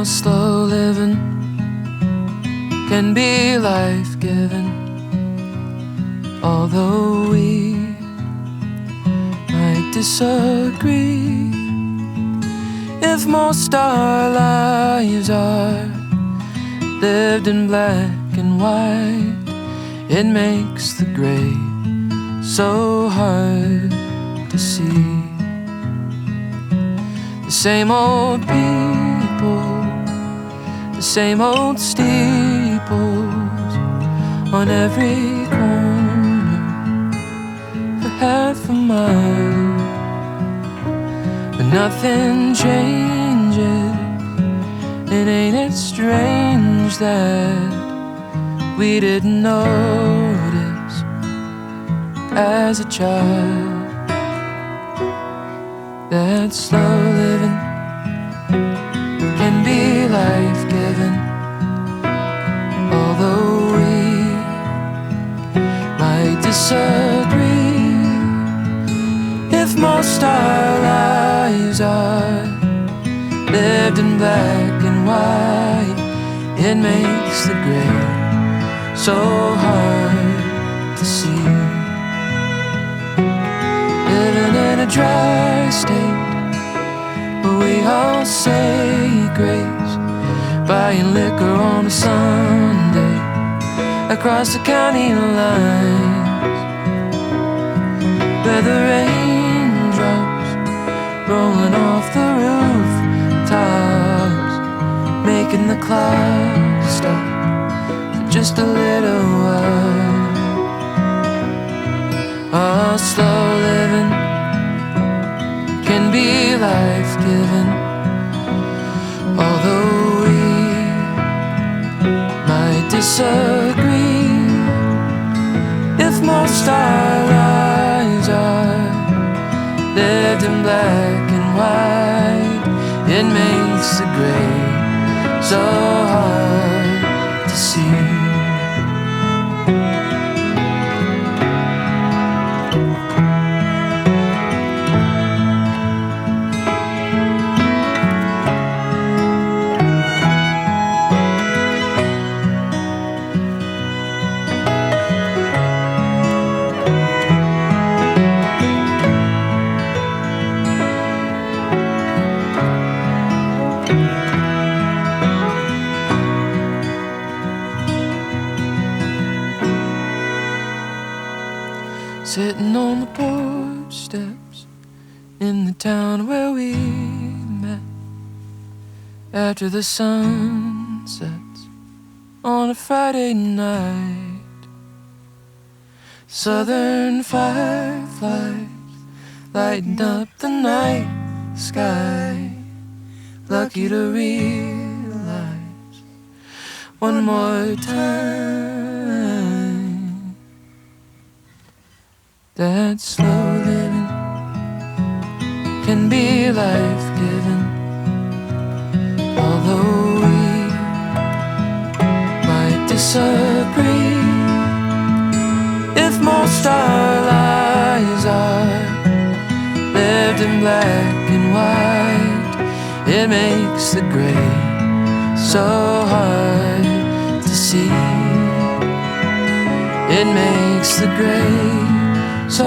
how slow living can be life-giving. Although we might disagree, if most our lives are lived in black and white, it makes the gray so hard to see. The same old people, the same old steeples on every corner for half a mile. But nothing changes, and ain't it strange that we didn't notice as a child that slow living can be life-giving. Although we might disagree, if most our lives are lived in black and white, it makes the gray so hard to see. Living in a dry state where we all say grace, buying liquor on a Sunday across the county lines, where the raindrops rolling off the rooftops, making the clock stop for just a little while. Oh, slow living can be life-giving. Although we might disagree, if most our lives are lived in black and white, it makes the gray so hard to see. Sitting on the porch steps in the town where we met, after the sun sets on a Friday night. Southern fireflies lighting up the night sky, lucky to realize one more time that slow living can be life-giving. Although we might disagree, if most our lives are lived in black and white, it makes the gray so hard to see. It makes the gray so